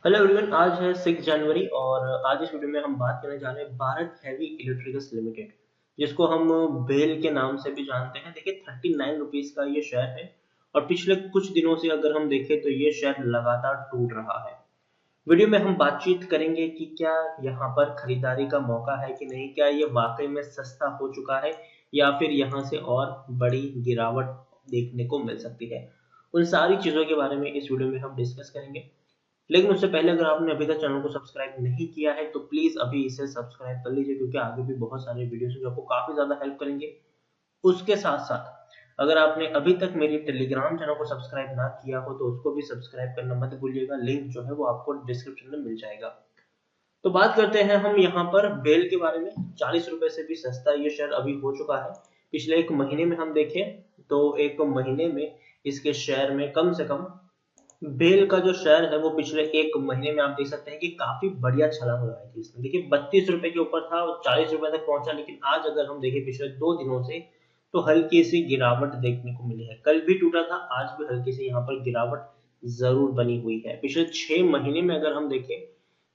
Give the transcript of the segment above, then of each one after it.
Hello everyone, आज है 6 जनवरी और आज इस वीडियो में हम बात करने जा रहे हैं भारत हैवी इलेक्ट्रिकल्स लिमिटेड, जिसको हम बेल के नाम से भी जानते हैं। देखिए 39 रुपीज का ये शेयर है और पिछले कुछ दिनों से अगर हम देखें तो ये शेयर लगातार टूट रहा है। वीडियो में हम बातचीत करेंगे कि क्या यहाँ पर खरीदारी का मौका है कि नहीं, क्या ये वाकई में सस्ता हो चुका है या फिर यहाँ से और बड़ी गिरावट देखने को मिल सकती है। उन सारी चीजों के बारे में इस वीडियो में हम डिस्कस करेंगे। लेकिन उससे पहले अगर आपने अभी तक चैनल को सब्सक्राइब नहीं किया है तो प्लीज अभी इसे सब्सक्राइब कर लीजिए, क्योंकि आगे भी बहुत सारे वीडियोस हैं जो आपको काफी ज्यादा हेल्प करेंगे। उसके साथ साथ अगर आपने अभी तक मेरी टेलीग्राम चैनल को सब्सक्राइब ना किया हो तो उसको भी सब्सक्राइब करना मत भूलिएगा। लिंक जो है वो आपको डिस्क्रिप्शन में मिल जाएगा। तो बात करते हैं हम यहाँ पर बेल के बारे में। 40 रुपए से भी सस्ता ये शेयर अभी हो चुका है। पिछले एक महीने में हम देखें तो एक महीने में इसके शेयर में कम से कम बेल का जो शेयर है वो पिछले एक महीने में आप देख सकते हैं कि काफी बढ़िया छलांग लगाई थी इसने। देखिए 32 रुपए के ऊपर था और 40 रुपए तक पहुंचा, लेकिन आज अगर हम देखें पिछले 2 दिनों से तो हल्की सी गिरावट देखने को मिली है। कल भी टूटा था, आज भी हल्की सी यहाँ पर गिरावट जरूर बनी हुई है। पिछले 6 महीने में अगर हम देखें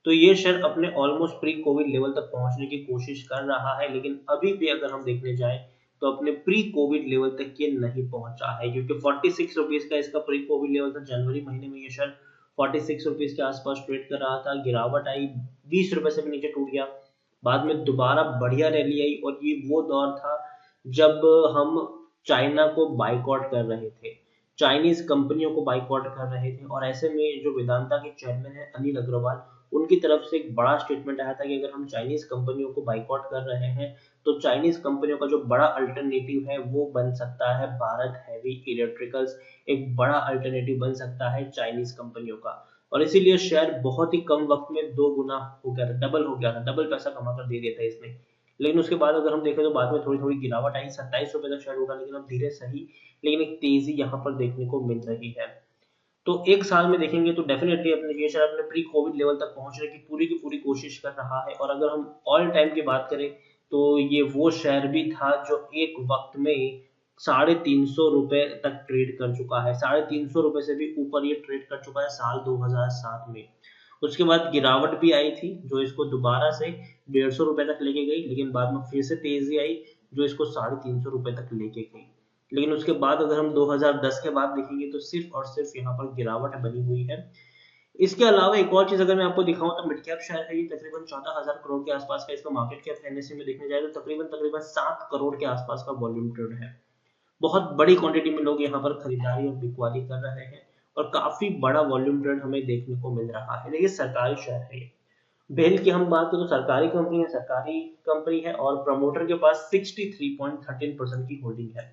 तो ये शेयर अपने ऑलमोस्ट प्री कोविड लेवल तक पहुंचने की कोशिश कर रहा है, लेकिन अभी भी अगर हम देखने जाएं तो अपने प्री कोविड लेवल तक ये नहीं पहुंचा है, क्योंकि 46 रुपीज का इसका प्री कोविड लेवल था। जनवरी महीने में ये शेयर 46 रुपीज के आसपास ट्रेड कर रहा था। गिरावट आई, 20 रुपए से भी नीचे टूट गया। बाद में दोबारा बढ़िया रैली आई और ये वो दौर था जब हम चाइना को बाइकआउट कर रहे थे, चाइनीज कंपनियों को बाइकआउट कर रहे थे। और ऐसे में जो वेदांता के चेयरमैन है अनिल अग्रवाल, उनकी तरफ से एक बड़ा स्टेटमेंट आया था कि अगर हम चाइनीज कंपनियों को बाइकआउट कर रहे हैं तो चाइनीज कंपनियों का जो बड़ा अल्टरनेटिव है वो बन सकता है भारत हैवी इलेक्ट्रिकल्स। एक बड़ा अल्टरनेटिव बन सकता है चाइनीज कंपनियों का। और इसीलिए शेयर बहुत ही कम वक्त में 2 गुना हो गया था, डबल हो गया था, डबल पैसा कमा कर दे दिया था इसने। लेकिन उसके बाद अगर हम देखें तो बाद में थोड़ी थोड़ी गिरावट आई, 27 रुपए तक शेयर उठा, लेकिन अब धीरे सही लेकिन एक तेजी यहाँ पर देखने को मिल रही है। तो एक साल में देखेंगे तो डेफिनेटली अपने ये शेयर अपने प्री कोविड लेवल तक पहुंचने की पूरी कोशिश कर रहा है। और अगर हम ऑल टाइम की बात करें तो ये वो शेयर भी था जो एक वक्त में 350 रुपए तक ट्रेड कर चुका है। 350 रुपए से भी ऊपर ये ट्रेड कर चुका है साल 2007 में। उसके बाद गिरावट भी आई थी जो इसको दोबारा से 150 रुपए तक लेके गई, लेकिन बाद में फिर से तेजी आई जो इसको 350 रुपए तक लेके गई। लेकिन उसके बाद अगर हम 2010 के बाद देखेंगे तो सिर्फ और सिर्फ यहाँ पर गिरावट बनी हुई है। इसके अलावा एक और चीज अगर मैं आपको दिखाऊं तो मिड कैप शेयर है, ये तकरीबन 14,000 करोड़ के आसपास का इसका मार्केट कैप एनएससी में देखने जाए तो तकरीबन तकरीबन 7 करोड़ के आसपास का वॉल्यूम ट्रेड है। बहुत बड़ी क्वांटिटी में लोग यहाँ पर खरीदारी और बिकवाली कर रहे हैं और काफी बड़ा वॉल्यूम ट्रेड हमें देखने को मिल रहा है। देखिए सरकारी शेयर है ये। बेल की हम बात करें तो सरकारी कंपनी है और प्रमोटर के पास 63.13% की होल्डिंग है।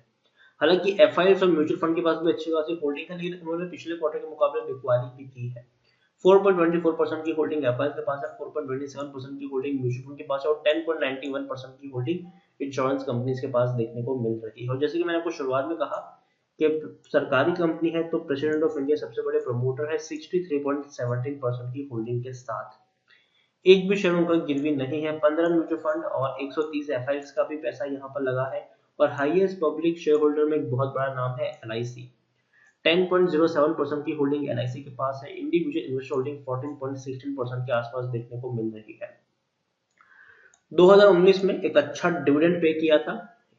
हालांकि एफआईएस और म्यूचुअल फंड के पास भी अच्छी खासी होल्डिंग है, लेकिन उन्होंने पिछले क्वार्टर के मुकाबले बिकवाली भी की है। 4.24% की होल्डिंग एफआईएस के पास है, 4.27% की होल्डिंग म्यूचुअल फंड के पास है और 10.91% की होल्डिंग इंश्योरेंस कंपनीज के पास देखने को मिल रही है। और जैसे कि मैंने आपको शुरुआत में कहा कि सरकारी कंपनी है तो प्रेसिडेंट ऑफ इंडिया सबसे बड़े प्रमोटर है 63.17% की होल्डिंग के साथ। एक भी शेयर उनका गिरवी नहीं है। 15 म्यूचुअल फंड और 130 एफआईएस का भी पैसा यहाँ पर लगा है। और हाईएस्ट पब्लिक शेयर होल्डर में एक बहुत बड़ा नाम है एलआईसी। 10.07% की होल्डिंग एलआईसी के पास है। इंडिविजुअल इन्वेस्टर होल्डिंग 14.16% के आसपास देखने को मिल रही है। 2019 में एक अच्छा डिविडेंड पे किया था,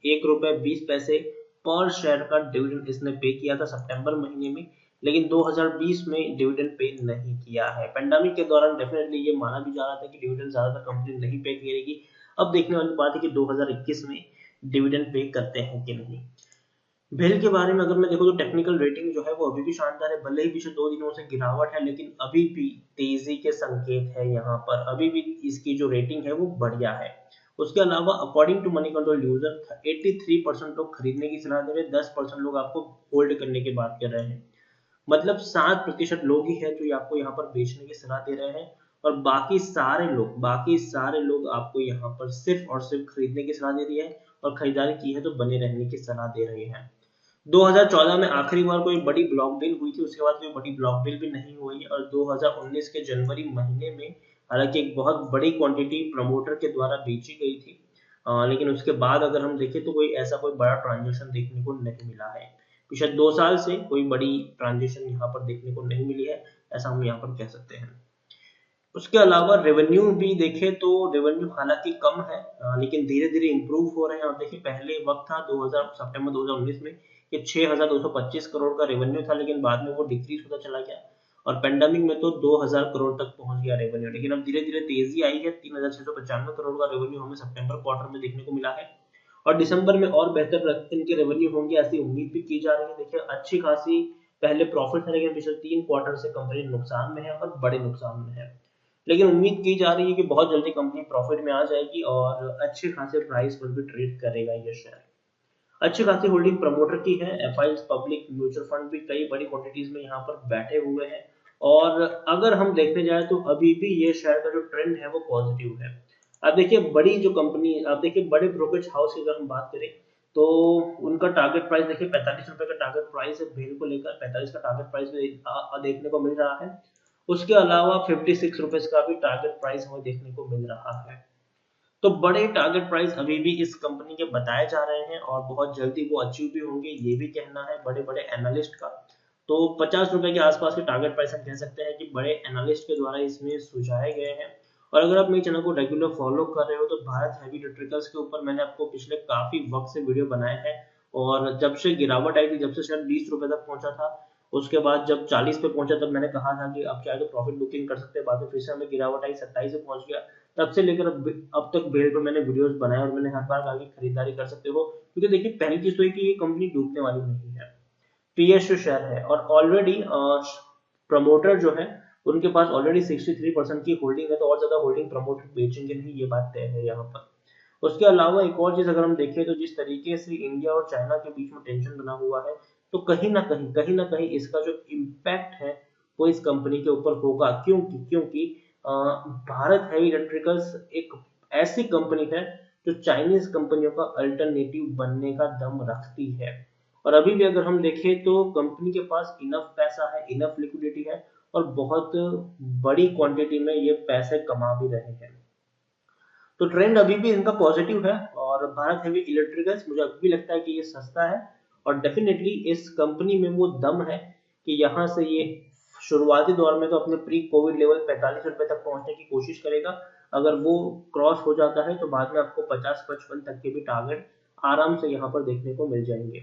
1 रुपए 20 पैसे पर शेयर का डिविडेंड इसने पे किया था सितंबर महीने में। लेकिन 2020 में डिविडेंड पे नहीं किया है। पेंडेमिक के दौरान डेफिनेटली ये माना भी जा रहा था कि डिविडेंड ज्यादातर कंपनी नहीं पे करेगी। अब देखने वाली बात है कि 2021 में डिविडेंड पे करते हैं कि नहीं। भेल के बारे में अगर मैं देखूं तो टेक्निकल रेटिंग जो है वो अभी भी शानदार है। भले ही पिछले 2 दिनों से गिरावट है, लेकिन अभी भी तेजी के संकेत है यहाँ पर। अभी भी इसकी जो रेटिंग है वो बढ़िया है। उसके अलावा according to Moneycontrol user 83% लोग खरीदने की सलाह दे रहे हैं, 10% लोग आपको होल्ड करने की बात कर रहे हैं। मतलब 7% लोग ही है जो आपको यहाँ पर बेचने की सलाह दे रहे हैं और बाकी सारे लोग आपको यहाँ पर सिर्फ और सिर्फ खरीदने की सलाह दे रही है और खरीदारी की है तो बने रहने की सलाह दे रही है। 2014 में आखिरी बार कोई बड़ी ब्लॉक डील हुई थी, उसके बाद कोई बड़ी ब्लॉक डील भी नहीं हुई। और 2019 के जनवरी महीने में हालांकि एक बहुत बड़ी क्वांटिटी प्रमोटर के द्वारा बेची गई थी, लेकिन उसके बाद अगर हम देखें तो कोई ऐसा कोई बड़ा ट्रांजेक्शन देखने को नहीं मिला है। पिछले 2 साल से कोई बड़ी ट्रांजेक्शन यहाँ पर देखने को नहीं मिली है, ऐसा हम यहाँ पर कह सकते हैं। उसके अलावा रेवेन्यू भी देखें तो रेवेन्यू हालांकि कम है, लेकिन धीरे धीरे इंप्रूव हो रहे हैं। और देखिए पहले वक्त था 2000 सितंबर 2019 में ये 6225 करोड़ का रेवेन्यू था, लेकिन बाद में वो डिक्रीज होता चला गया और पेंडेमिक में तो 2000 करोड़ तक पहुंच गया रेवेन्यू। लेकिन अब धीरे धीरे तेजी आई है, 3695 करोड़ का रेवेन्यू हमें सितंबर क्वार्टर में देखने को मिला है और दिसंबर में और बेहतर इनके रेवेन्यू होंगे ऐसी उम्मीद भी की जा रही है। देखिए अच्छी खासी पहले प्रॉफिट है, लेकिन पिछले 3 क्वार्टर से कंपनी नुकसान में है और बड़े नुकसान में है। लेकिन उम्मीद की जा रही है कि बहुत जल्दी कंपनी प्रॉफिट में आ जाएगी और अच्छे खासे प्राइस पर भी ट्रेड करेगा ये शेयर। अच्छी खासी होल्डिंग प्रमोटर की है, एफआईज पब्लिक म्यूचुअल फंड भी कई बड़ी क्वांटिटीज में यहाँ पर बैठे हुए हैं। और अगर हम देखने जाए तो अभी भी ये शेयर का जो ट्रेंड है वो पॉजिटिव है। अब देखिए बड़ी जो कंपनी, अब देखिए बड़े ब्रोकरेज हाउस की अगर हम बात करें तो उनका टारगेट प्राइस देखिए 45 रुपए का टारगेट प्राइस है, भेल को लेकर 45 का टारगेट प्राइस देखने को मिल रहा है। उसके अलावा 56 रुपीज का भी टारगेट प्राइस हमें देखने को मिल रहा है। तो बड़े टारगेट प्राइस अभी भी इस कंपनी के बताए जा रहे हैं और बहुत जल्दी वो अचीव भी होंगे, ये भी कहना है बड़े बड़े एनालिस्ट का। तो 50 रुपए के आसपास के टारगेट प्राइस हम कह सकते हैं कि बड़े एनालिस्ट के द्वारा इसमें सुझाए गए हैं। और अगर आप मेरे चैनल को रेगुलर फॉलो कर रहे हो तो भारत हैवी इलेक्ट्रिकल्स के ऊपर मैंने आपको पिछले काफी वक्त से वीडियो बनाए हैं। और जब से गिरावट आई थी, जब से शायद 20 रुपए तक पहुंचा था, उसके बाद जब 40 पे पहुंचा तब मैंने कहा था कि अब चाहे तो प्रॉफिट बुकिंग कर सकते हैं। बाद में फिर से हमें गिरावट आई, 27 पे पहुंच गया। तब से लेकर अब तक भेल पर मैंने वीडियोस बनाए और मैंने हर बार कहा कि खरीदारी कर सकते हो, क्योंकि देखिए पहली चीज तो है कि ये कंपनी डूबने वाली नहीं है, पीएसयू शेयर है और ऑलरेडी प्रमोटर जो है उनके पास ऑलरेडी 63% की होल्डिंग है, तो और ज्यादा होल्डिंग प्रमोटर बेचेंगे नहीं, ये बात तय है यहाँ पर। उसके अलावा एक और चीज अगर हम देखें तो जिस तरीके से इंडिया और चाइना के बीच में टेंशन बना हुआ है, तो कहीं ना कहीं इसका जो इम्पैक्ट है वो इस कंपनी के ऊपर होगा। क्योंकि भारत हैवी इलेक्ट्रिकल्स एक ऐसी कंपनी है जो चाइनीज कंपनियों का अल्टरनेटिव बनने का दम रखती है। और अभी भी अगर हम देखें तो कंपनी के पास इनफ पैसा है, इनफ लिक्विडिटी है और बहुत बड़ी क्वांटिटी में ये पैसे कमा भी रहे हैं। तो ट्रेंड अभी भी इनका पॉजिटिव है और भारत हेवी इलेक्ट्रिकल्स मुझे अभी भी लगता है कि ये सस्ता है और डेफिनेटली इस कंपनी में वो दम है कि यहाँ से ये शुरुआती दौर में तो अपने प्री कोविड लेवल 45 रुपए तक पहुंचने की कोशिश करेगा। अगर वो क्रॉस हो जाता है तो बाद में आपको 50-55 तक के भी टारगेट आराम से यहाँ पर देखने को मिल जाएंगे।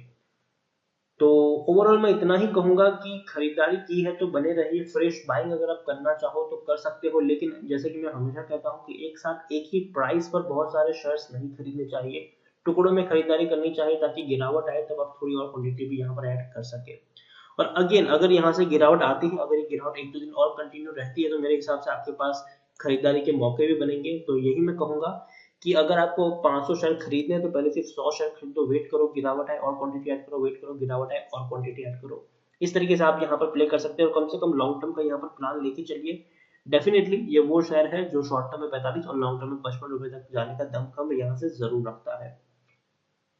तो ओवरऑल मैं इतना ही कहूंगा कि खरीदारी की है तो बने रहिए, फ्रेश बाइंग अगर आप करना चाहो तो कर सकते हो, लेकिन जैसे कि मैं हमेशा कहता हूं कि एक साथ एक ही प्राइस पर बहुत सारे शेयर्स नहीं खरीदने चाहिए, टुकड़ों में खरीदारी करनी चाहिए ताकि गिरावट आए तब आप थोड़ी और क्वांटिटी भी यहाँ पर ऐड कर सके। और अगेन अगर यहाँ से गिरावट आती है, अगर ये गिरावट एक दो दिन और कंटिन्यू रहती है तो मेरे हिसाब से आपके पास खरीदारी के मौके भी बनेंगे। तो यही मैं कहूंगा कि अगर आपको 500 शेयर खरीदने हैं तो पहले सिर्फ 100 शेयर खरीदो, वेट करो गिरावट आए और क्वांटिटी ऐड करो, वेट करो गिरावट आए और क्वांटिटी ऐड करो। इस तरीके से आप यहाँ पर प्ले कर सकते हैं और कम से कम लॉन्ग टर्म का यहाँ पर प्लान लेके चलिए। डेफिनेटली ये वो शेयर है जो शॉर्ट टर्म में 45 और लॉन्ग टर्म में 55 रुपए तक जाने का दमखम यहाँ से जरूर रखता है।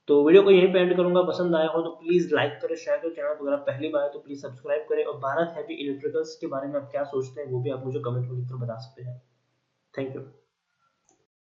तो वीडियो को यहीं पे एंड करूंगा। पसंद आया हो तो प्लीज लाइक करें, शेयर करें, चैनल अगर आप पहली बार है तो प्लीज सब्सक्राइब करें और भारत हैवी इलेक्ट्रिकल्स के बारे में आप क्या सोचते हैं वो भी आप मुझे कमेंट में लिखकर बता सकते हैं। Thank you.